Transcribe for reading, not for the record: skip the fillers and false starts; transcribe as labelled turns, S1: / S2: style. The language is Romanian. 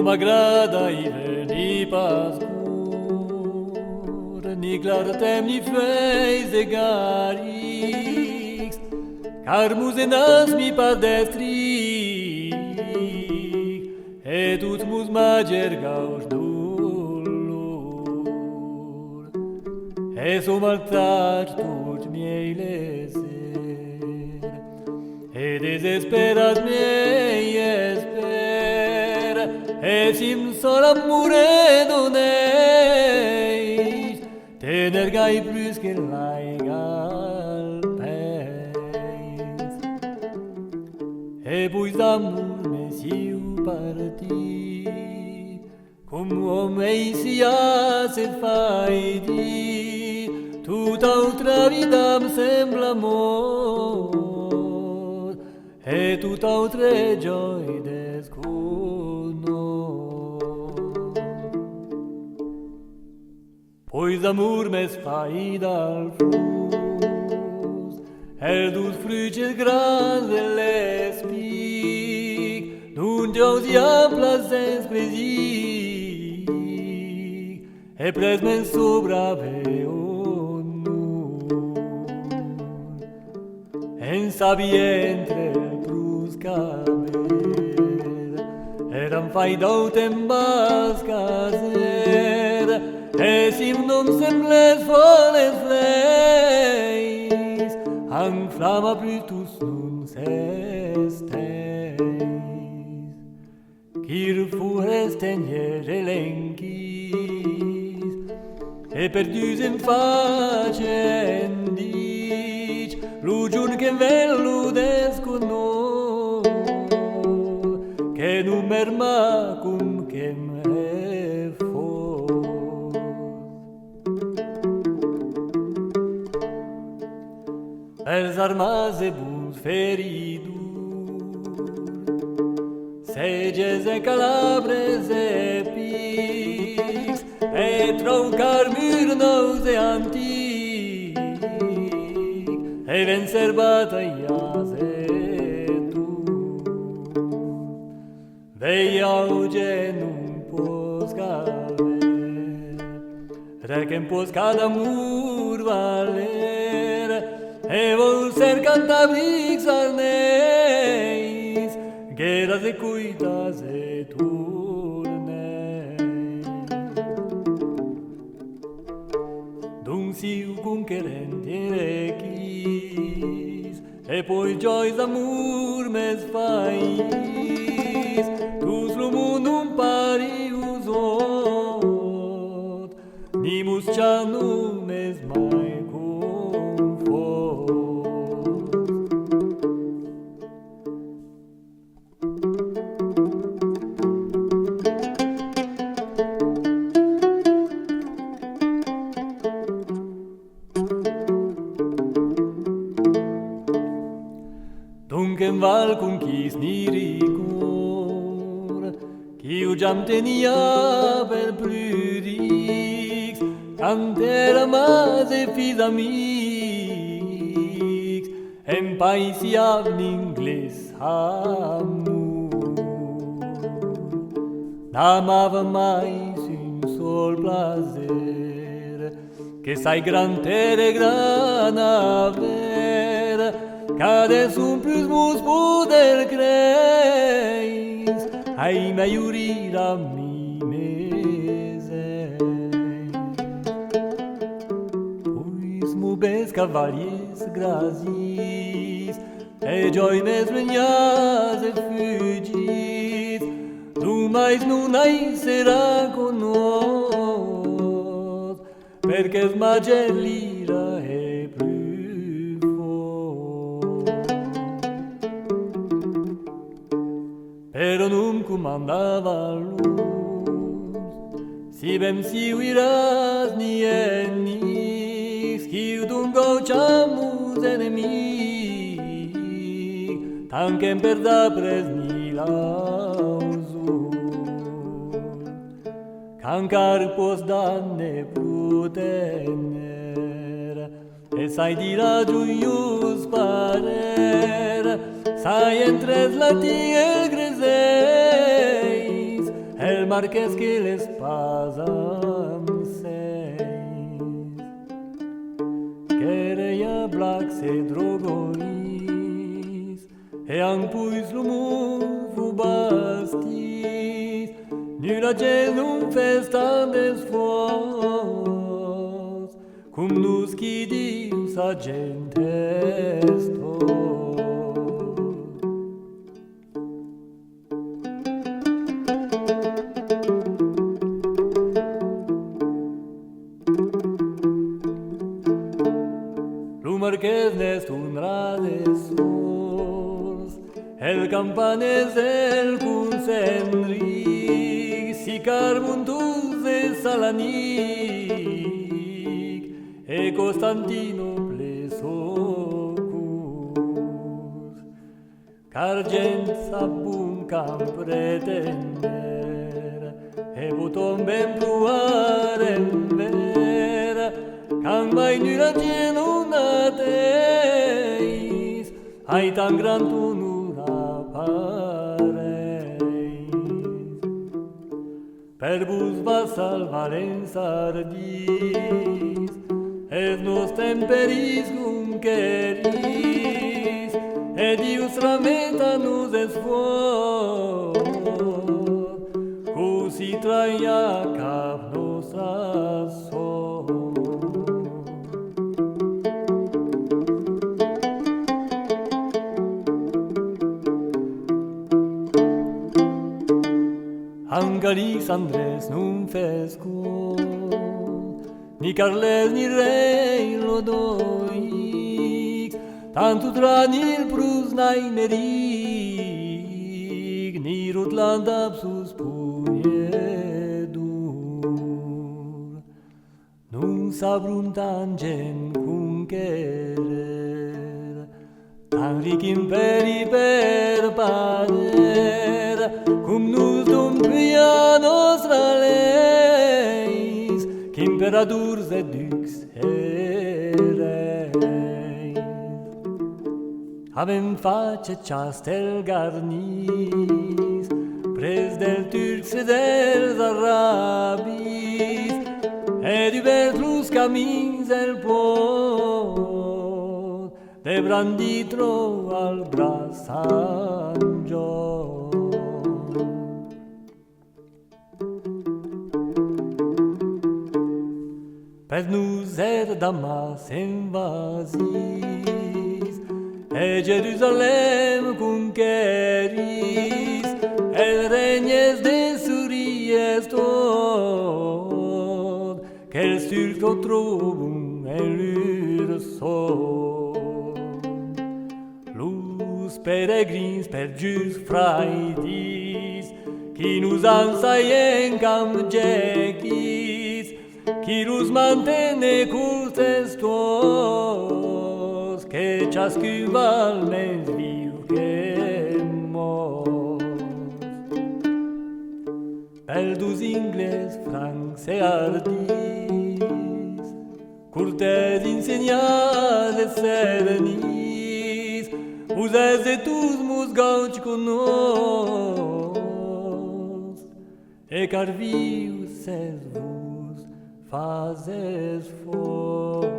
S1: m'agrada hiver pas curt, ni clar tem ni feis de garix, car musenas mi pas d'estric, et ut mus magergaus dolor, et som altar tuts miei leser, et desesperas miei espera, et sim sol amore doneis, t'energai plus que l'aigal peis. Et puis d'amour messiu parti, cum homei sia se fai dir, tutta altra vida em sembla amor, et tutta altra joy desconor. Pois amor mes fai dal frus, el dus fruges grans de l'espic, d'un jausia placens presic, e pres men sobra veo nur, en sa vientre el prus caber, eram fai d'autem bas caser, e sim nom sembles foles fleis, ang flama plutus nun s'esteis, quir fures tenier elenquis, e perdus en facendic, lugiun che vellu desconor, che numer macum che me for. Els armas e buns feridur, seges e calabres e pics, e troncar mur nous e antic, e vencer batallas e tu. Veiau gen un pos caver, recem pos cada mur valer, e vol ser cantabrics arneis, guerras e cuitas e turneis. D'un siu conquerent erequis, e poi jois d'amor mes fais, tus lo mundum pari usot, nimus cianum mes mai confort. Dunque in val conquis ni ricor, quiu giam tenia per pludix, cantera mas e fis amics, en paisiav n'ingles amor. N'amava mais un sol placer, que sai gran terre gran aver, cades un plus mus poder creis, ai meiurir a mi meseis. Puis mubes cavaliers grazis, e gioi mes regnas e fugis, tu mais nun ai sera con nos, perché smagellira e plus fort. Pero num comandava luz, si bem si uiras ni ennis, quiu d'un gauchamus enemic, tanquem per da pres ni lausur, cancar pos danne prutener, e sai dira giuius parer, sai entres la tiel greseis, el marqués que les pasan seis, quereia black se drogois, et en puis l'humour vous bastis, nul a genum festan d'esforç, cum nus qui dius a gentes tot. Lu marqués n'est un rade sols, el campanes del Cuncenric, si Carmuntus de Salanic, e Constantinople socus, qu'argent sabun cam pretender, e buton ben pluaren ver, can mai nula genum ateis, ai tan grand unur appareis. Per vos va salvaren sardis, et nos temperis cum queris, et Dius rameta nos esfor, cusi traia cap nostra sor. Angalix Andres num fesco, ni Carles ni Rei Lodoix, tanto tranil prus naineric, ni Rutland absus puniedur, num sabrum tangent cum querer, tan ric imperi per parer, cum nus dum pia nostra leis, qu'imperadurs et dux ereis. Avem face chastel garnis, pres del turcs et dels arabis, et ubert los camins el port, de Branditro al Bras Sant John. Per nous Damas invasis, et Jerusalem conqueris, et regnes de Suries tot, qu'els turcs trobum en lur sol. Los peregrins per just fraidis, qui nous ensaien cam jequis, qui los mantene cultes tuos, que ciascun val més viu que mort. Pel dus ingles, francs e ardis, curtes insegnades sernis, usez de tous mus gauci con nos, e car vius ses vos fazes for.